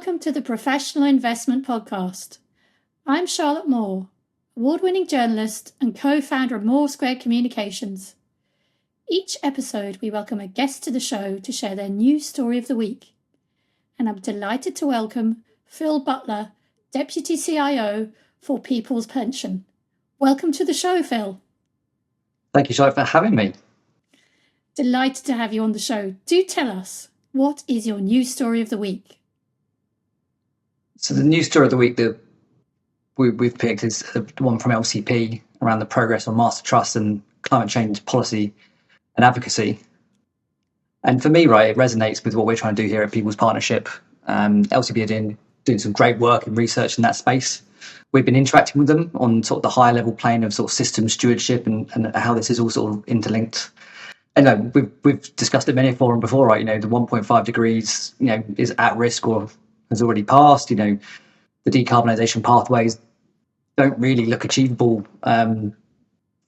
welcome to the Professional Investment Podcast. I'm Charlotte Moore, award-winning journalist and co-founder of Moore Square Communications. Each episode, we welcome a guest to the show to share their news story of the week. And I'm delighted to welcome Phil Butler, Deputy CIO for People's Pension. Welcome to the show, Phil. Thank you, Charlotte, for having me. Delighted to have you on the show. Do tell us, what is your news story of the week? So the news story of the week that we've picked is the one from LCP around the progress on master trust and climate change policy and advocacy. And for me, right, it resonates with what we're trying to do here at People's Partnership. LCP are doing some great work and research in that space. We've been interacting with them on sort of the higher level plane of sort of system stewardship and how this is all sort of interlinked. And we've discussed it many forum before, right? The 1.5 degrees, is at risk or has already passed. The decarbonisation pathways don't really look achievable from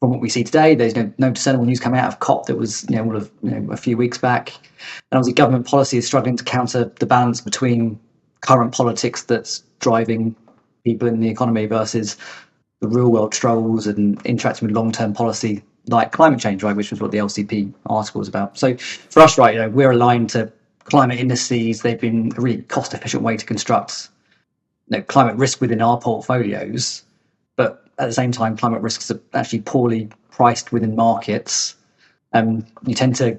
what we see today. There's no discernible news coming out of COP that was a few weeks back. And obviously government policy is struggling to counter the balance between current politics that's driving people in the economy versus the real world struggles and interacting with long-term policy like climate change, right, which was what the LCP article was about. So for us, right, we're aligned to climate indices. They've been a really cost-efficient way to construct climate risk within our portfolios, but at the same time, climate risks are actually poorly priced within markets. You tend to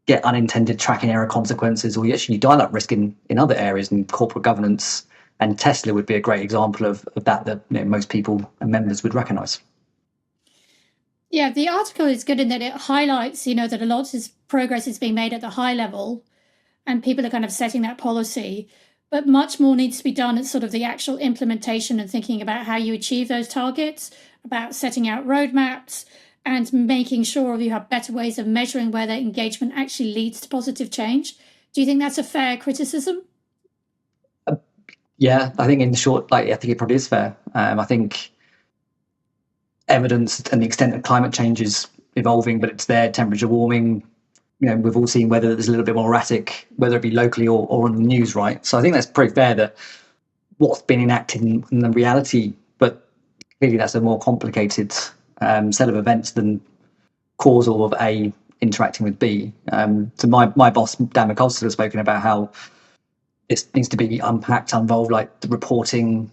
get unintended tracking error consequences, or you dial up risk in other areas in corporate governance. And Tesla would be a great example of that most people and members would recognise. Yeah, the article is good in that it highlights, that a lot of progress is being made at the high level and people are kind of setting that policy, but much more needs to be done at sort of the actual implementation and thinking about how you achieve those targets, about setting out roadmaps and making sure you have better ways of measuring where that engagement actually leads to positive change. Do you think that's a fair criticism? Yeah, I think in short, I think it probably is fair. I think evidence and the extent of climate change is evolving, but it's there, temperature warming. We've all seen weather that's a little bit more erratic, whether it be locally or on the news, right? So I think that's pretty fair that what's been enacted in the reality, but clearly that's a more complicated set of events than causal of A interacting with B. So my boss, Dan McCulster, has spoken about how this needs to be unpacked, involved, like the reporting,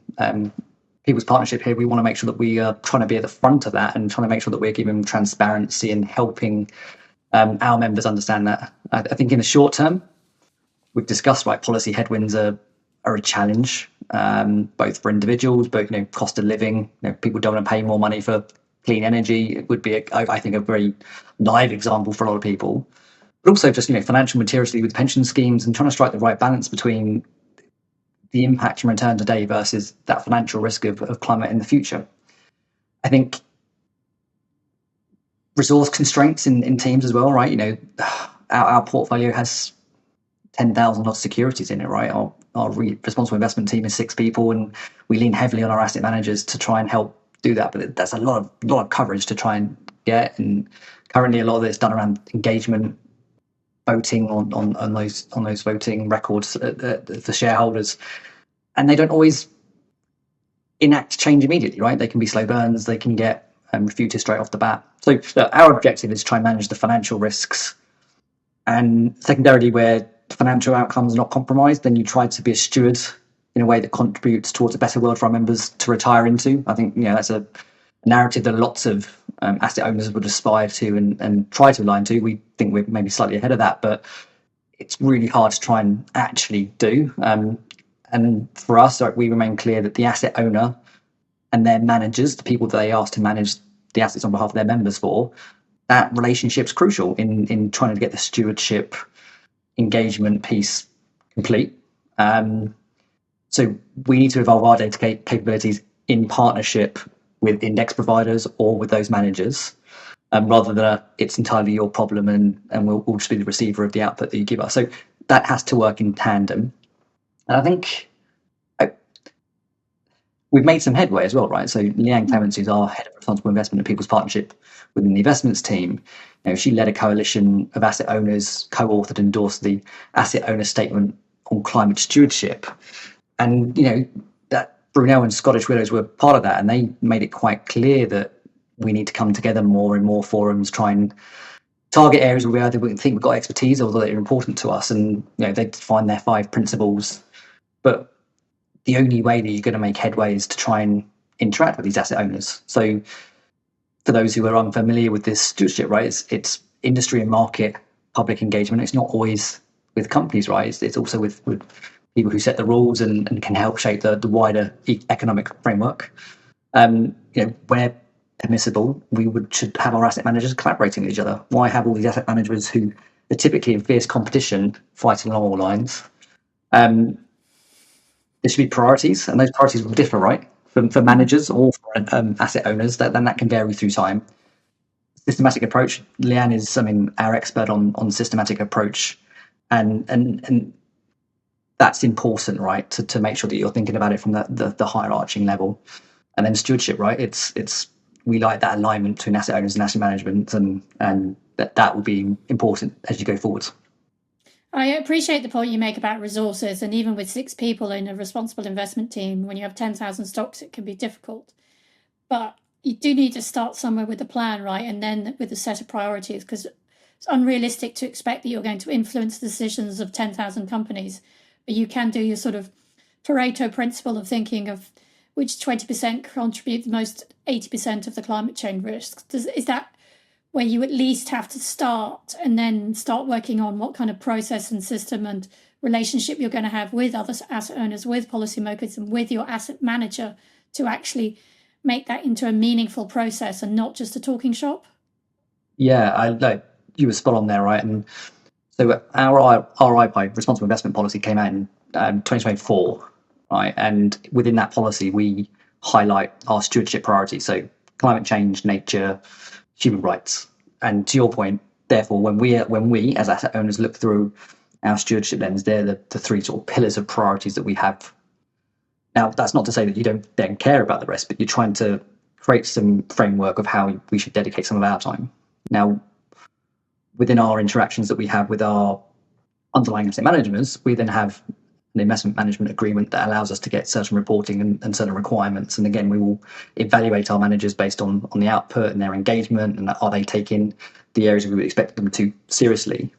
People's Partnership here. We want to make sure that we are trying to be at the front of that and trying to make sure that we're giving transparency and helping our members understand that. I think in the short term, we've discussed, right, policy headwinds are a challenge, both for individuals, but cost of living. People don't want to pay more money for clean energy. It would be, I think, a very live example for a lot of people. But also just financial maturity with pension schemes and trying to strike the right balance between the impact and return today versus that financial risk of climate in the future. I think resource constraints in teams as well, right? Our portfolio has 10,000 odd securities in it, right? Our responsible investment team is 6 people, and we lean heavily on our asset managers to try and help do that. But that's a lot of coverage to try and get. And currently, a lot of it's done around engagement, voting on those voting records for shareholders, and they don't always enact change immediately, right? They can be slow burns, they can get refuted straight off the bat. So our objective is to try and manage the financial risks, and secondarily, where financial outcomes are not compromised, then you try to be a steward in a way that contributes towards a better world for our members to retire into. I think that's a narrative that lots of asset owners would aspire to and try to align to. We think we're maybe slightly ahead of that, but it's really hard to try and actually do. And for us, we remain clear that the asset owner and their managers, the people that they ask to manage the assets on behalf of their members for, that relationship's crucial in trying to get the stewardship engagement piece complete. So we need to evolve our data capabilities in partnership with index providers or with those managers, rather than it's entirely your problem and we'll just be the receiver of the output that you give us. So that has to work in tandem. And I think we've made some headway as well, right? So Leanne Clements, who's our head of responsible investment and People's Partnership within the investments team, she led a coalition of asset owners, co-authored and endorsed the asset owner statement on climate stewardship. And, that Brunel and Scottish Widows were part of that, and they made it quite clear that we need to come together more in more forums, try and target areas where we think we've got expertise or that are important to us. And, they define their 5 principles. But the only way that you're going to make headway is to try and interact with these asset owners. So for those who are unfamiliar with this stewardship, right, it's industry and market public engagement. It's not always with companies, right? It's also with people who set the rules and can help shape the wider economic framework. Where permissible, should have our asset managers collaborating with each other. Why have all these asset managers who are typically in fierce competition fighting along all lines? There should be priorities, and those priorities will differ, right? For managers or for asset owners, then that can vary through time. Systematic approach. Leanne is, our expert on systematic approach, and that's important, right? To make sure that you're thinking about it from the higher arching level. And then stewardship, right? It's we like that alignment between asset owners and asset management, and that will be important as you go forwards. I appreciate the point you make about resources, and even with 6 people in a responsible investment team, when you have 10,000 stocks, it can be difficult. But you do need to start somewhere with a plan, right? And then with a set of priorities, because it's unrealistic to expect that you're going to influence the decisions of 10,000 companies. But you can do your sort of Pareto principle of thinking of which 20% contribute the most 80% of the climate change risks. Is that where you at least have to start, and then start working on what kind of process and system and relationship you're going to have with other asset owners, with policymakers, and with your asset manager to actually make that into a meaningful process and not just a talking shop? Yeah, I know you were spot on there, right? And so our RIPI, responsible investment policy, came out in 2024, right? And within that policy, we highlight our stewardship priorities. So climate change, nature, human rights. And to your point, therefore, when we as asset owners look through our stewardship lens, they're the 3 sort of pillars of priorities that we have. Now, that's not to say that you don't then care about the rest, but you're trying to create some framework of how we should dedicate some of our time. Now, within our interactions that we have with our underlying asset managers, we then have an investment management agreement that allows us to get certain reporting and certain requirements. And again, we will evaluate our managers based on the output and their engagement, and are they taking the areas we would expect them to seriously.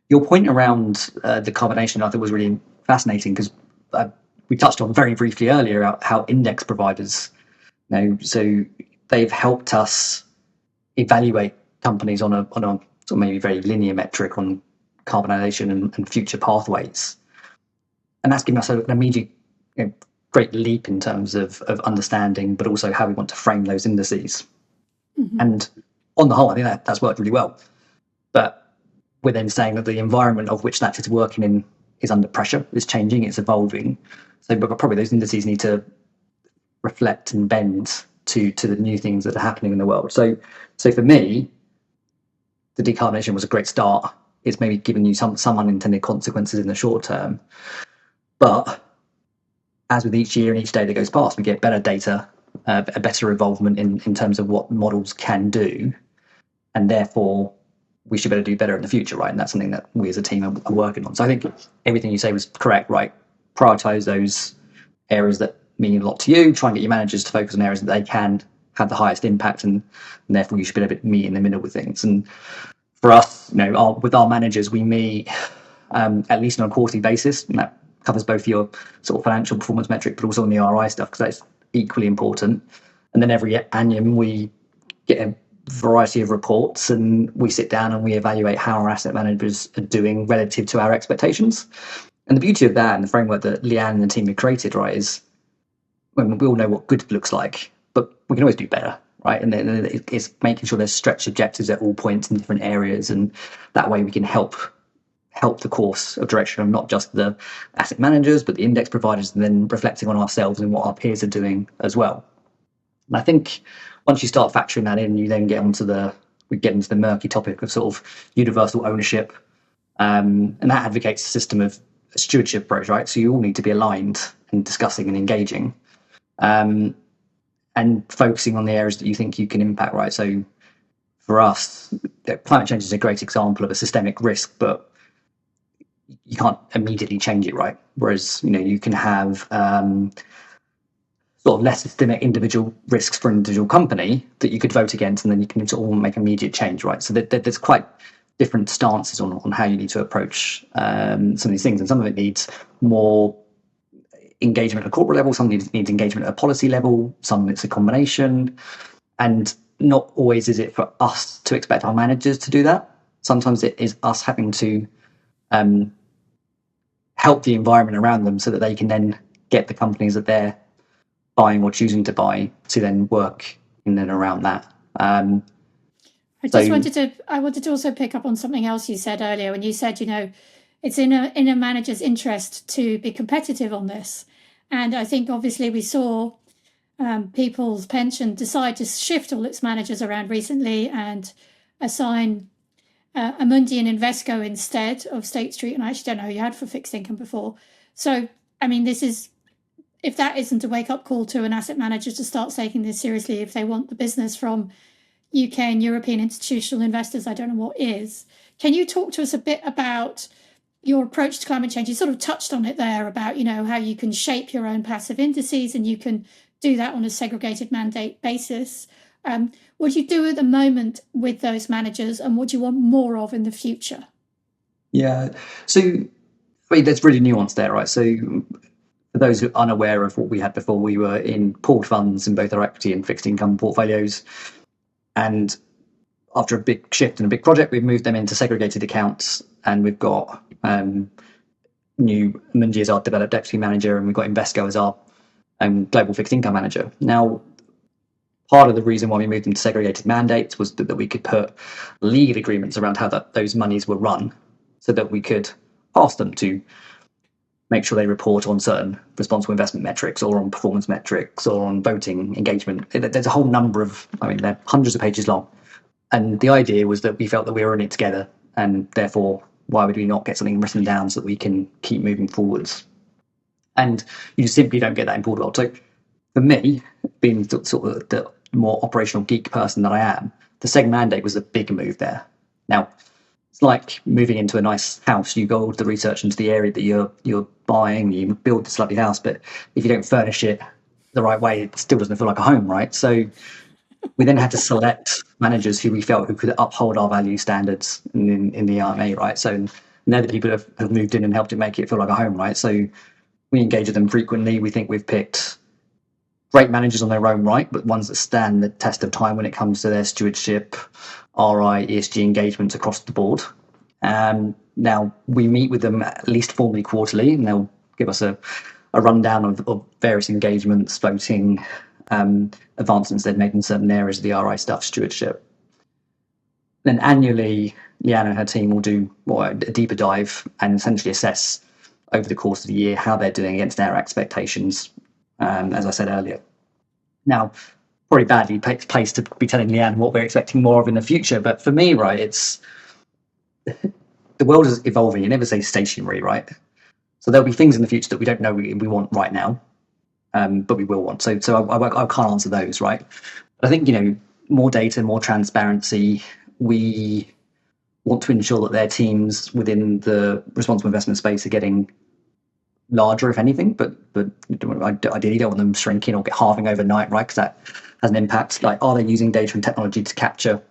Your point around the carbonation, I think, was really fascinating, because we touched on very briefly earlier how index providers, so they've helped us evaluate companies on a sort of maybe very linear metric on carbonization and future pathways. And that's given us an immediate great leap in terms of understanding, but also how we want to frame those indices. Mm-hmm. And on the whole, I think that's worked really well. But we're then saying that the environment of which that is working in is under pressure, is changing, it's evolving. So but probably those indices need to reflect and bend to the new things that are happening in the world. So for me, the decarbonation was a great start. It's maybe given you some unintended consequences in the short term. But as with each year and each day that goes past, we get better data, a better involvement in terms of what models can do. And therefore, we should better do better in the future, right? And that's something that we as a team are working on. So I think everything you say was correct, right? Prioritize those areas that mean a lot to you. Try and get your managers to focus on areas that they can have the highest impact, and therefore you should be a bit meet in the middle with things. And for us, with our managers, we meet at least on a quarterly basis, and that covers both your sort of financial performance metric, but also on the RI stuff, because that's equally important. And then every annum we get a variety of reports, and we sit down and we evaluate how our asset managers are doing relative to our expectations. And the beauty of that and the framework that Leanne and the team have created, right, is when we all know what good looks like, but we can always do better, right? And then it's making sure there's stretch objectives at all points in different areas, and that way we can help the course of direction of not just the asset managers, but the index providers, and then reflecting on ourselves and what our peers are doing as well. And I think once you start factoring that in, you then get into the murky topic of sort of universal ownership, and that advocates a system of a stewardship approach, right? So you all need to be aligned and discussing and engaging, and focusing on the areas that you think you can impact, right? So for us, climate change is a great example of a systemic risk, but you can't immediately change it, right? Whereas, you can have sort of less systemic individual risks for an individual company that you could vote against, and then you can sort of make immediate change, right? So there's quite different stances on how you need to approach some of these things, and some of it needs more engagement at a corporate level, some needs engagement at a policy level, some it's a combination, and not always is it for us to expect our managers to do that. Sometimes it is us having to help the environment around them so that they can then get the companies that they're buying or choosing to buy to then work in and around that. I wanted to also pick up on something else you said earlier when you said, it's in a manager's interest to be competitive on this. And I think obviously we saw People's Pension decide to shift all its managers around recently and assign Amundi and Invesco instead of State Street. And I actually don't know who you had for fixed income before. So, I mean, if that isn't a wake-up call to an asset manager to start taking this seriously, if they want the business from UK and European institutional investors, I don't know what is. Can you talk to us a bit about your approach to climate change? You sort of touched on it there about, how you can shape your own passive indices and you can do that on a segregated mandate basis. What do you do at the moment with those managers, and what do you want more of in the future? Yeah, so there's really nuance there, right? So for those who are unaware of what we had before, we were in pooled funds in both our equity and fixed income portfolios. And after a big shift and a big project, we've moved them into segregated accounts, and we've got new Amundi as our developed equity manager, and we've got Invesco as our global fixed income manager. Now, part of the reason why we moved them to segregated mandates was that we could put legal agreements around how those monies were run, so that we could ask them to make sure they report on certain responsible investment metrics or on performance metrics or on voting engagement. There's a whole number of, they're hundreds of pages long. And the idea was that we felt that we were in it together, and therefore, why would we not get something written down so that we can keep moving forwards? And you simply don't get that in pooled world. So for me, being sort of the more operational geek person that I am, the seg mandate was a big move there. Now, it's like moving into a nice house. You go all the research into the area that you're buying, you build this lovely house, but if you don't furnish it the right way, it still doesn't feel like a home, right? So we then had to select managers who we felt who could uphold our value standards in the RMA, right? So they're the people who have moved in and helped it make it feel like a home, right? So we engage with them frequently. We think we've picked great managers on their own right, but ones that stand the test of time when it comes to their stewardship, RI, ESG engagements across the board. Now, we meet with them at least formally quarterly, and they'll give us a rundown of various engagements, voting, advancements they've made in certain areas of the RI stuff, stewardship. Then annually, Leanne and her team will do a deeper dive and essentially assess over the course of the year how they're doing against their expectations, as I said earlier. Now, probably badly placed to be telling Leanne what we're expecting more of in the future, but for me, right, it's the world is evolving. You never say stationary, right? So there'll be things in the future that we don't know we want right now, but we will want. So I can't answer those, right? But I think, more data, more transparency. We want to ensure that their teams within the responsible investment space are getting larger, if anything, but ideally don't want them shrinking or get halving overnight, right? Because that has an impact. Like, are they using data and technology to capture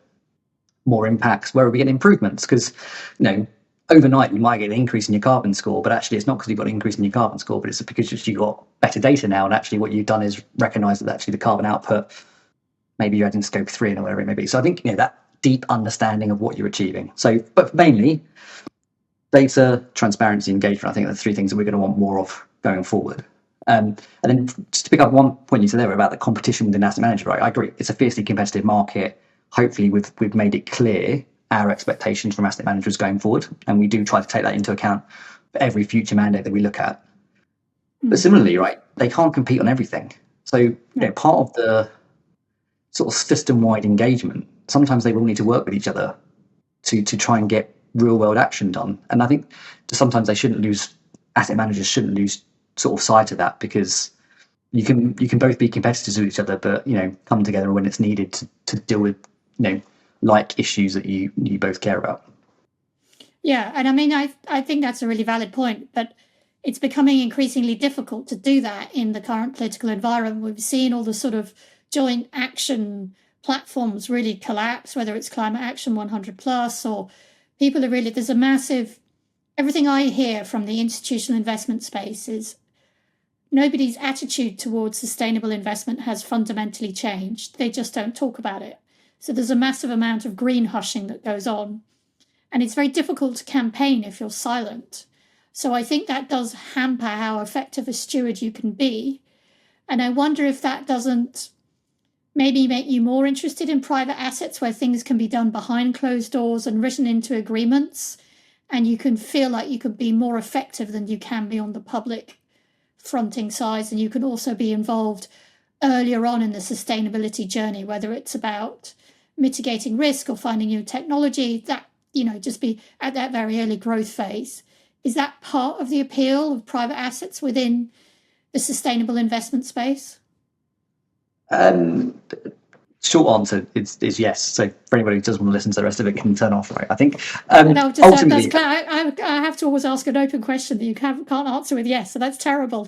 more impacts? Where are we getting improvements? Because, overnight you might get an increase in your carbon score, but actually it's not because you've got an increase in your carbon score, but it's because you've got better data now, and actually what you've done is recognize that actually the carbon output, maybe you're adding scope 3 and whatever it may be. So I think, that deep understanding of what you're achieving. So, but mainly data, transparency, engagement, I think are the three things that we're going to want more of going forward. And then just to pick up one point you said there about the competition within asset manager, right? I agree. It's a fiercely competitive market. Hopefully we've made it clear our expectations from asset managers going forward, and we do try to take that into account for every future mandate that we look at. But similarly, right, they can't compete on everything. So, part of the sort of system-wide engagement, sometimes they will need to work with each other to try and get real-world action done. And I think sometimes asset managers shouldn't lose sort of sight of that, because you can both be competitors with each other, but come together when it's needed to deal with like issues that you both care about. Yeah, and I mean, I think that's a really valid point, but it's becoming increasingly difficult to do that in the current political environment. We've seen all the sort of joint action platforms really collapse, whether it's Climate Action 100 plus or people are really, there's a massive, everything I hear from the institutional investment space is nobody's attitude towards sustainable investment has fundamentally changed. They just don't talk about it. So there's a massive amount of green hushing that goes on. And it's very difficult to campaign if you're silent. So I think that does hamper how effective a steward you can be. And I wonder if that doesn't maybe make you more interested in private assets where things can be done behind closed doors and written into agreements. And you can feel like you could be more effective than you can be on the public fronting sides. And you can also be involved earlier on in the sustainability journey, whether it's about mitigating risk or finding new technology, that, just be at that very early growth phase. Is that part of the appeal of private assets within the sustainable investment space? Short answer is yes. So for anybody who doesn't want to listen to the rest of it, can turn off. Right? I think No, just ultimately, I have to always ask an open question that you can't answer with yes. So that's terrible.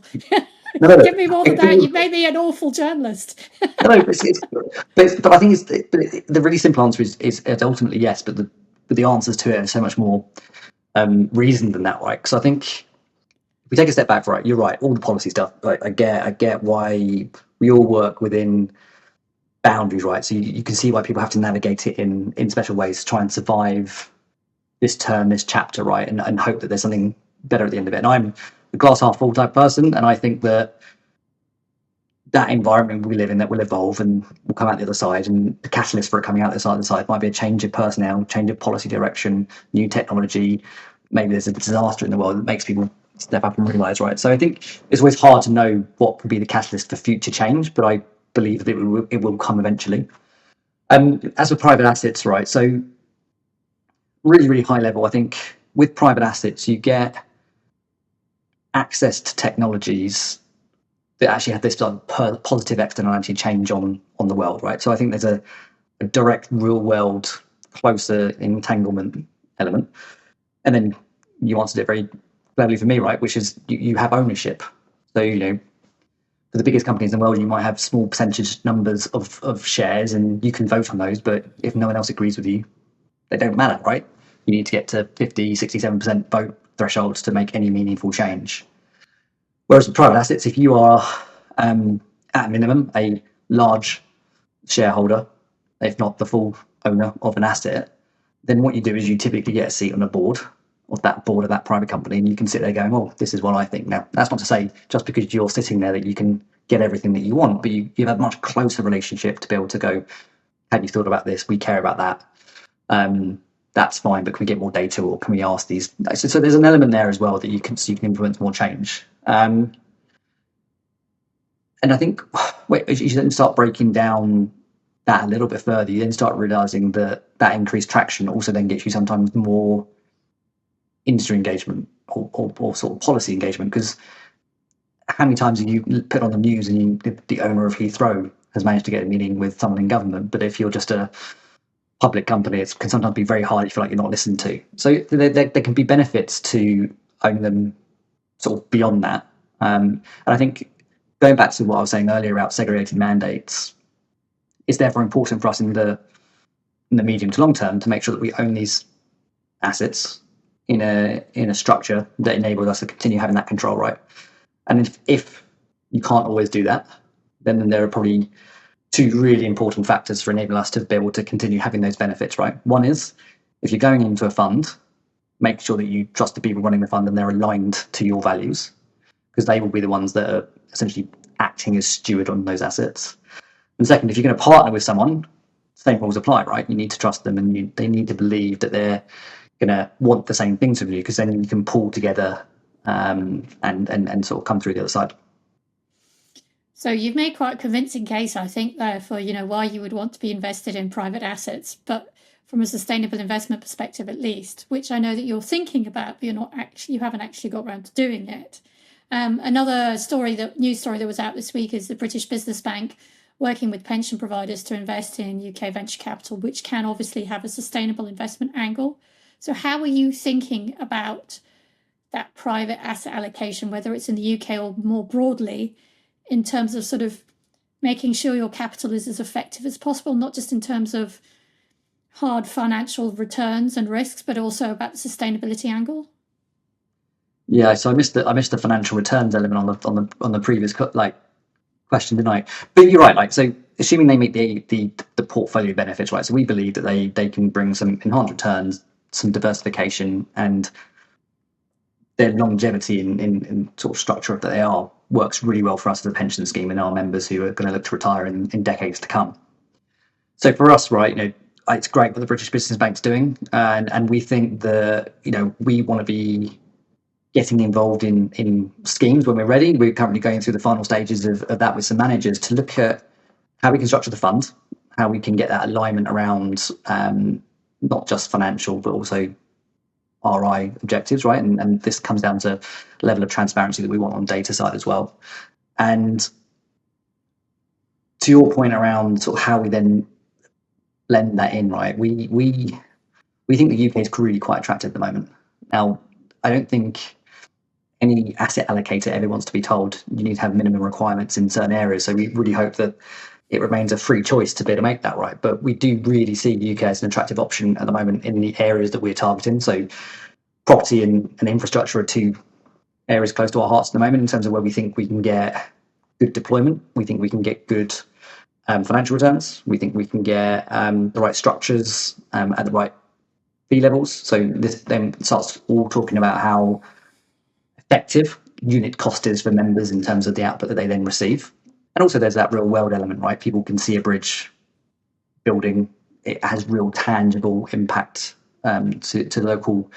no. Give me more than that. You made me an awful journalist. No, but I think the really simple answer is ultimately yes. But the answers to it are so much more reasoned than that, right? Because I think if we take a step back, right, you're right. All the policy stuff, right, I get why we all work within boundaries, right? So you can see why people have to navigate it in special ways to try and survive this term, this chapter, right, and hope that there's something better at the end of it. And I'm a glass half full type person, and I think that environment we live in, that will evolve and will come out the other side, and the catalyst for it coming out the other side might be a change of personnel, change of policy direction, new technology. Maybe there's a disaster in the world that makes people step up and realise, right? So I think it's always hard to know what will be the catalyst for future change, but I believe that it will come eventually. As for private assets, right, so really, really high level, I think with private assets, you get access to technologies that actually have this positive externality change on the world, right? So I think there's a direct, real world, closer entanglement element. And then you answered it very cleverly for me, right? Which is you have ownership. So, for the biggest companies in the world, you might have small percentage numbers of shares and you can vote on those, but if no one else agrees with you, they don't matter, right? You need to get to 50, 67% vote thresholds to make any meaningful change. Whereas with private assets, if you are at a minimum a large shareholder, if not the full owner of an asset, then what you do is you typically get a seat on a board of that private company, and you can sit there going, "Oh, this is what I think." Now, that's not to say just because you're sitting there that you can get everything that you want, but you have a much closer relationship to be able to go, "Have you thought about this? We care about that. That's fine, but can we get more data, or can we ask these?" So there's an element there as well that you can influence more change. And I think as you then start breaking down that a little bit further, you then start realizing that increased traction also then gets you sometimes more industry engagement or sort of policy engagement. Because how many times have you put on the news and the owner of Heathrow has managed to get a meeting with someone in government, but if you're just a public company, it can sometimes be very hard. You feel like you're not listened to. So there can be benefits to owning them sort of beyond that. And I think going back to what I was saying earlier about segregated mandates, it's therefore important for us in the medium to long term to make sure that we own these assets in a structure that enables us to continue having that control, right? And if you can't always do that, then there are probably two really important factors for enabling us to be able to continue having those benefits, right? One is, if you're going into a fund, make sure that you trust the people running the fund and they're aligned to your values, because they will be the ones that are essentially acting as steward on those assets. And second, if you're going to partner with someone, same rules apply, right? You need to trust them, and they need to believe that they're going to want the same things from you, because then you can pull together and sort of come through the other side. So you've made quite a convincing case, I think, there for why you would want to be invested in private assets, but from a sustainable investment perspective, at least, which I know that you're thinking about, but you haven't actually got around to doing it. Another news story that was out this week is the British Business Bank working with pension providers to invest in UK venture capital, which can obviously have a sustainable investment angle. So how are you thinking about that private asset allocation, whether it's in the UK or more broadly, in terms of sort of making sure your capital is as effective as possible, not just in terms of hard financial returns and risks, but also about the sustainability angle? Yeah, so I missed the financial returns element on the previous question, didn't I? But you're right. So assuming they meet the portfolio benefits, right? So we believe that they can bring some enhanced returns, some diversification, and their longevity in sort of structure that they are works really well for us as a pension scheme and our members who are going to look to retire in decades to come. So for us, right, it's great what the British Business Bank's doing, and we think that we want to be getting involved in schemes when we're ready. We're currently going through the final stages of that with some managers to look at how we can structure the fund, how we can get that alignment around not just financial but also RI objectives, right? And this comes down to level of transparency that we want on data side as well. And to your point around sort of how we then blend that in, right? We think the UK is really quite attractive at the moment. Now, I don't think any asset allocator ever wants to be told you need to have minimum requirements in certain areas. So we really hope that it remains a free choice to be able to make that right. But we do really see the UK as an attractive option at the moment in the areas that we're targeting. So property and infrastructure are two areas close to our hearts at the moment in terms of where we think we can get good deployment. We think we can get good financial returns. We think we can get the right structures at the right fee levels. So this then starts all talking about how effective unit cost is for members in terms of the output that they then receive. And also there's that real world element, right? People can see a bridge building. It has real tangible impact to local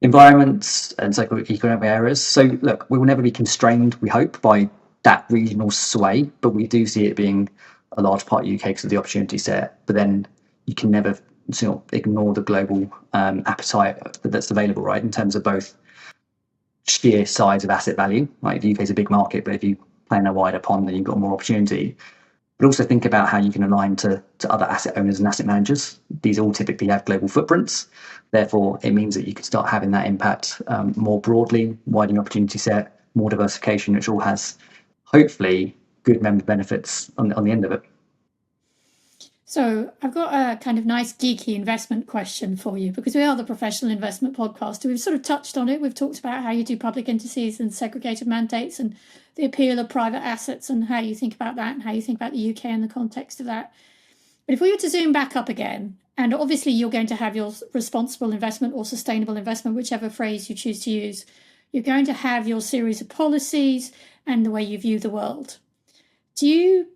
environments and socioeconomic areas. So look, we will never be constrained, we hope, by that regional sway, but we do see it being a large part of the UK because of the opportunity set. But then you can never ignore the global appetite that's available, right? In terms of both sheer size of asset value, right? The UK is a big market, but if you play in a wider pond, then you've got more opportunity. But also think about how you can align to other asset owners and asset managers. These all typically have global footprints. Therefore, it means that you can start having that impact more broadly, widening opportunity set, more diversification, which all has, hopefully, good member benefits on the end of it. So I've got a kind of nice geeky investment question for you, because we are the professional investment podcast. We've sort of touched on it. We've talked about how you do public indices and segregated mandates and the appeal of private assets and how you think about that and how you think about the UK in the context of that. But if we were to zoom back up again, and obviously you're going to have your responsible investment or sustainable investment, whichever phrase you choose to use, you're going to have your series of policies and the way you view the world. Do you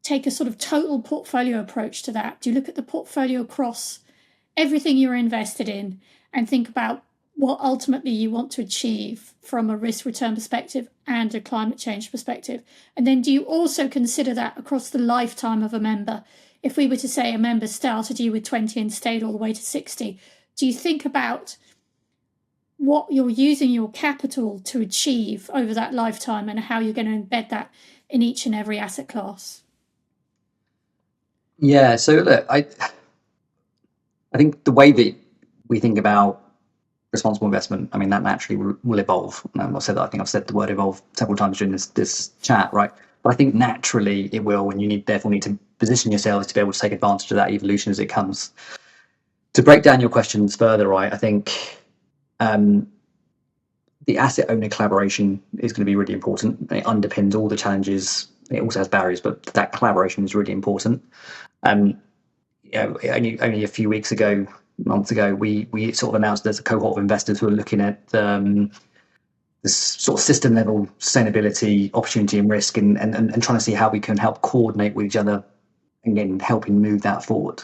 take a sort of total portfolio approach to that? Do you look at the portfolio across everything you're invested in and think about what ultimately you want to achieve from a risk return perspective and a climate change perspective? And then do you also consider that across the lifetime of a member? If we were to say a member started you with 20 and stayed all the way to 60, do you think about what you're using your capital to achieve over that lifetime and how you're going to embed that in each and every asset class? Yeah, so look, I think the way that we think about responsible investment, I mean, that naturally will evolve. I've said that. I think I've said the word evolve several times during this chat, right? But I think naturally it will, and you therefore need to position yourselves to be able to take advantage of that evolution as it comes. To break down your questions further, right, I think the asset owner collaboration is going to be really important. It underpins all the challenges. It also has barriers, but that collaboration is really important. Only a few months ago, we sort of announced there's a cohort of investors who are looking at this sort of system level sustainability, opportunity and risk, and trying to see how we can help coordinate with each other, again, helping move that forward.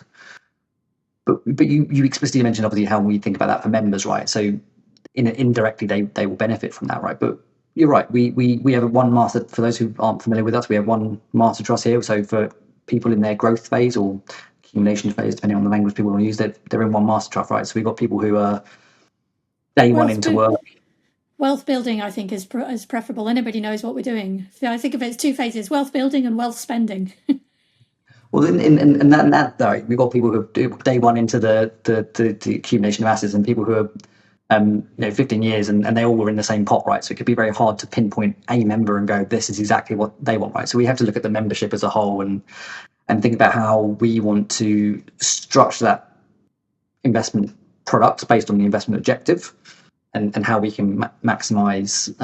But you explicitly mentioned obviously how we think about that for members, right? So indirectly they will benefit from that, right? But you're right. We have one master. For those who aren't familiar with us, we have one master trust here. So for people in their growth phase or accumulation phase, depending on the language people want to use, they're in one master trust, right? So we've got people who are day one into work. Wealth building, I think, is preferable. Anybody knows what we're doing. I think of it as two phases: wealth building and wealth spending. Well, in that though, we've got people who are day one into the accumulation of assets, and people who are 15 years, and they all were in the same pot, right? So it could be very hard to pinpoint a member and go, this is exactly what they want, right? So we have to look at the membership as a whole and think about how we want to structure that investment product based on the investment objective, and how we can maximize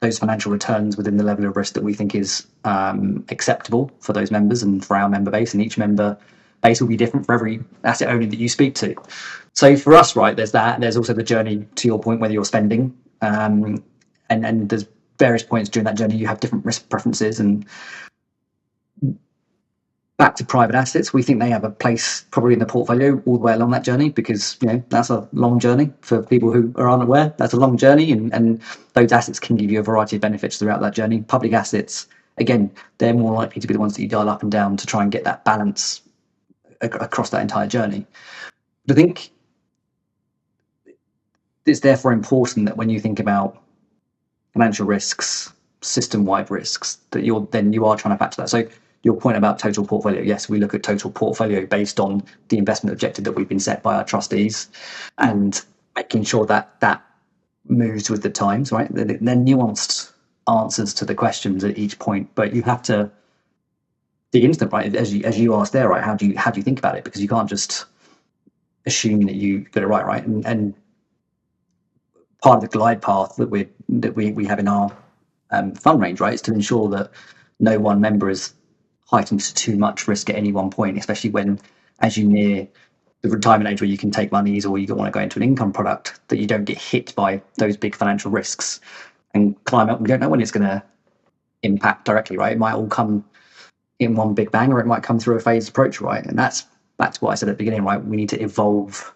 those financial returns within the level of risk that we think is acceptable for those members and for our member base. And each member base will be different for every asset owner that you speak to. So for us, right, there's that. There's also the journey, to your point, whether you're spending, and there's various points during that journey you have different risk preferences. And back to private assets, we think they have a place probably in the portfolio all the way along that journey, because that's a long journey for people who are unaware. That's a long journey, and those assets can give you a variety of benefits throughout that journey. Public assets, again, they're more likely to be the ones that you dial up and down to try and get that balance across that entire journey. But I think it's therefore important that when you think about financial risks, system-wide risks, that you are trying to factor that. So your point about total portfolio, yes, we look at total portfolio based on the investment objective that we've been set by our trustees, and making sure that that moves with the times, right? They're nuanced answers to the questions at each point, but you have to dig into them, right? As you asked there, right? How do you think about it? Because you can't just assume that you got it right? And part of the glide path that we have in our fund range, right, is to ensure that no one member is heightened to too much risk at any one point, especially when, as you near the retirement age where you can take monies or you don't want to go into an income product, that you don't get hit by those big financial risks. And climate, we don't know when it's going to impact directly, right? It might all come in one big bang, or it might come through a phased approach, right? And that's what I said at the beginning, right? We need to evolve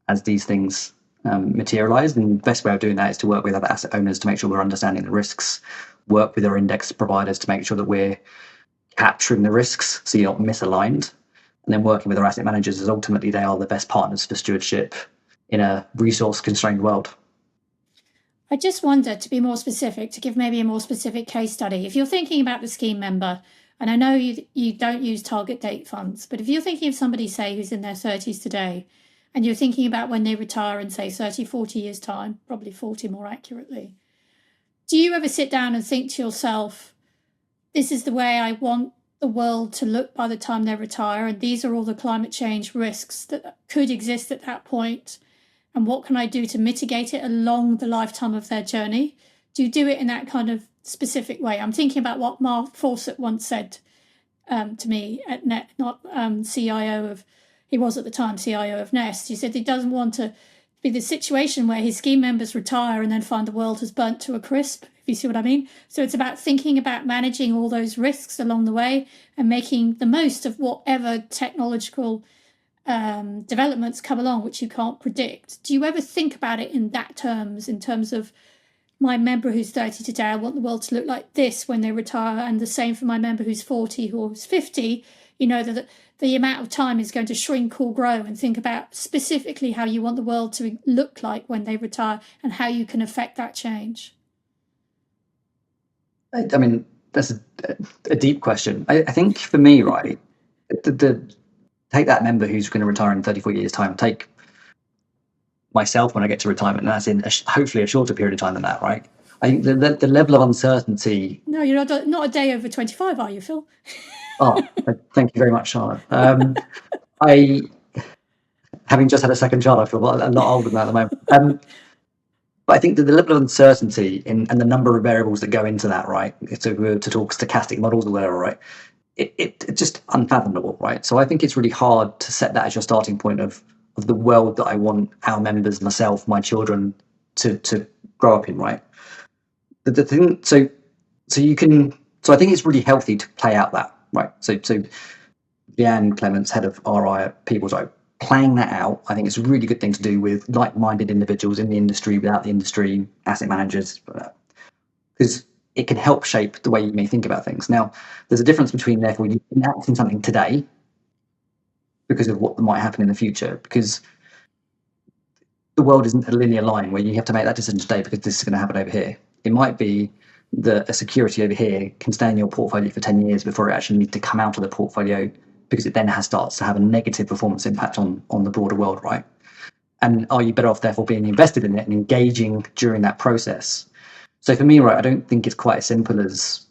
as these things materialize, and the best way of doing that is to work with other asset owners to make sure we're understanding the risks, work with our index providers to make sure that we're capturing the risks so you're not misaligned, and then working with our asset managers, as ultimately they are the best partners for stewardship in a resource constrained world. I just wonder, to be more specific, to give maybe a more specific case study, if you're thinking about the scheme member, and I know you don't use target date funds, but if you're thinking of somebody, say, who's in their 30s today, and you're thinking about when they retire in, say, 30, 40 years' time, probably 40 more accurately, do you ever sit down and think to yourself, this is the way I want the world to look by the time they retire, and these are all the climate change risks that could exist at that point, and what can I do to mitigate it along the lifetime of their journey? Do you do it in that kind of specific way? I'm thinking about what Mark Fawcett once said to me at Net, not CIO of, he was at the time CIO of Nest. He said he doesn't want to be the situation where his scheme members retire and then find the world has burnt to a crisp, if you see what I mean. So it's about thinking about managing all those risks along the way and making the most of whatever technological developments come along, which you can't predict. Do you ever think about it in that terms, in terms of my member who's 30 today, I want the world to look like this when they retire, and the same for my member who's 40 or who's 50, that the amount of time is going to shrink or grow, and think about specifically how you want the world to look like when they retire and how you can affect that change? I mean, that's a deep question. I think for me, right, take that member who's going to retire in 34 years' time, take myself when I get to retirement, and that's in hopefully a shorter period of time than that, right? I think the level of uncertainty... No, you're not a day over 25, are you, Phil? Oh, thank you very much, Charlotte. Having just had a second child, I feel a lot older than that at the moment. But I think that the level of uncertainty and the number of variables that go into that, right, to talk stochastic models or whatever, right, it's just unfathomable, right? So I think it's really hard to set that as your starting point of the world that I want our members, myself, my children to grow up in, right? The thing, so I think it's really healthy to play out that, right? So Leanne Clements, head of RI at People's Oak, playing that out, I think it's a really good thing to do with like-minded individuals in the industry, without the industry, asset managers, because it can help shape the way you may think about things. Now, there's a difference between, therefore, you enacting something today because of what might happen in the future, because the world isn't a linear line where you have to make that decision today because this is going to happen over here. It might be that a security over here can stay in your portfolio for 10 years before it actually needs to come out of the portfolio, because it then starts to have a negative performance impact on the broader world, right? And are you better off therefore being invested in it and engaging during that process? So for me, right, I don't think it's quite as simple as,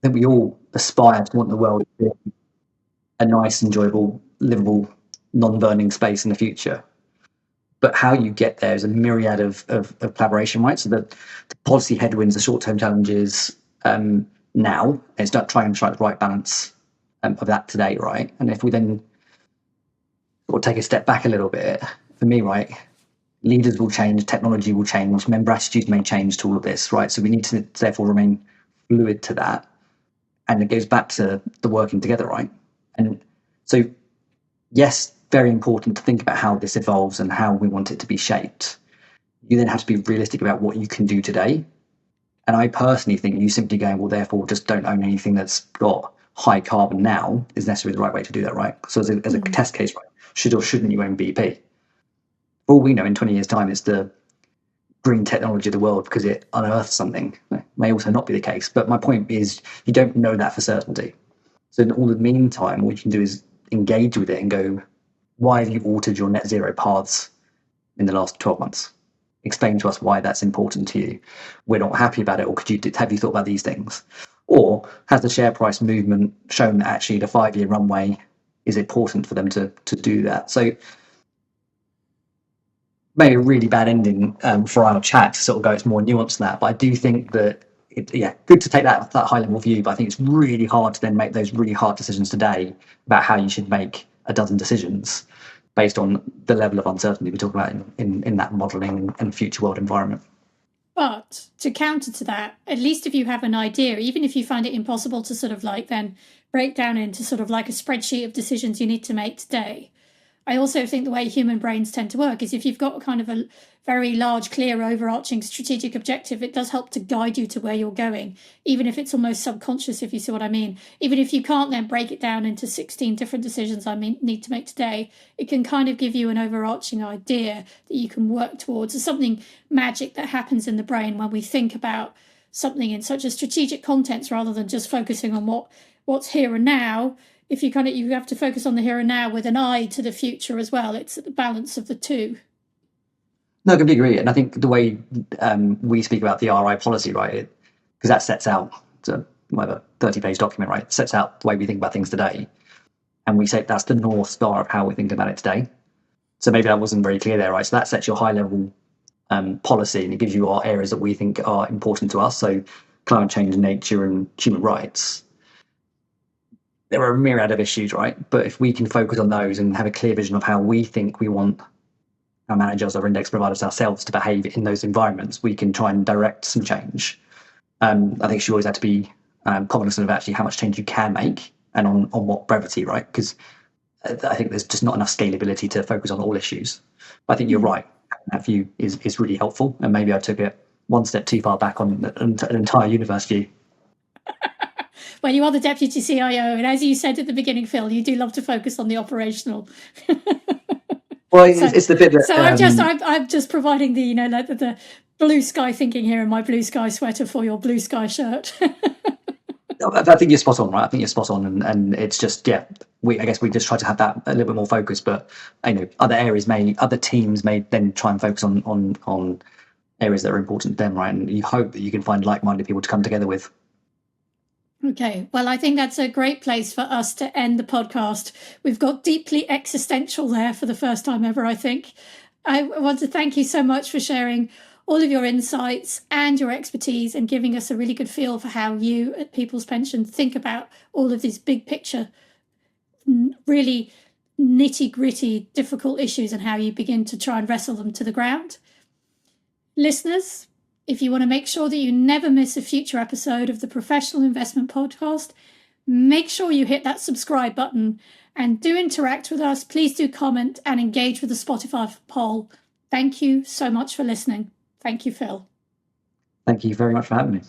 I think we all aspire to want the world to be a nice, enjoyable, livable, non-burning space in the future. But how you get there is a myriad of collaboration, right? So the policy headwinds, the short-term challenges now, it's not trying to strike the right balance of that today, right? And if we then sort of take a step back a little bit, for me, right, leaders will change, technology will change, member attitudes may change to all of this, right? So we need to therefore remain fluid to that. And it goes back to the working together, right? And so, yes, very important to think about how this evolves and how we want it to be shaped. You then have to be realistic about what you can do today. And I personally think you simply going, well, therefore, just don't own anything that's got high carbon now is necessarily the right way to do that, right? So as a test case, right, should or shouldn't you own BP? For all we know, in 20 years' time, it's the green technology of the world because it unearths something. It may also not be the case. But my point is, you don't know that for certainty. So in all the meantime, what you can do is engage with it and go, why have you altered your net zero paths in the last 12 months? Explain to us why that's important to you. We're not happy about it, or have you thought about these things? Or has the share price movement shown that actually the 5-year runway is important for them to do that? So maybe a really bad ending for our chat to sort of go, it's more nuanced than that. But I do think that, good to take that high level view, but I think it's really hard to then make those really hard decisions today about how you should make a dozen decisions based on the level of uncertainty we talk about in that modelling and future world environment. But to counter to that, at least if you have an idea, even if you find it impossible to sort of like then break down into sort of like a spreadsheet of decisions you need to make today, I also think the way human brains tend to work is if you've got kind of a very large, clear, overarching strategic objective, it does help to guide you to where you're going, even if it's almost subconscious, if you see what I mean. Even if you can't then break it down into 16 different decisions I need to make today, it can kind of give you an overarching idea that you can work towards. There's something magic that happens in the brain when we think about something in such a strategic context rather than just focusing on what's here and now. If you have to focus on the here and now with an eye to the future as well. It's the balance of the two. No, I completely agree. And I think the way we speak about the RI policy, right, because that sets out, it's a 30-page document, right, sets out the way we think about things today. And we say that's the North Star of how we think about it today. So maybe that wasn't very clear there, right? So that sets your high-level policy, and it gives you our areas that we think are important to us. So climate change, nature, and human rights. There are a myriad of issues, right? But if we can focus on those and have a clear vision of how we think we want our managers or index providers ourselves to behave in those environments, we can try and direct some change. I think you should always have to be cognizant of actually how much change you can make and on what brevity, right? Because I think there's just not enough scalability to focus on all issues. But I think you're right. That view is really helpful. And maybe I took it one step too far back on an entire universe view. Well, you are the deputy CIO, and as you said at the beginning, Phil, you do love to focus on the operational. Well, it's the bit that. So I'm just providing the like the blue sky thinking here in my blue sky sweater for your blue sky shirt. I think you're spot on, right? I think you're spot on, and it's just I guess we just try to have that a little bit more focus, but other teams may then try and focus on areas that are important to them, right? And you hope that you can find like-minded people to come together with. Okay, well, I think that's a great place for us to end the podcast. We've got deeply existential there for the first time ever, I think. I want to thank you so much for sharing all of your insights and your expertise and giving us a really good feel for how you at People's Pension think about all of these big picture, really nitty-gritty, difficult issues and how you begin to try and wrestle them to the ground. Listeners, if you want to make sure that you never miss a future episode of the Professional Investment Podcast, make sure you hit that subscribe button and do interact with us. Please do comment and engage with the Spotify poll. Thank you so much for listening. Thank you, Phil. Thank you very much for having me.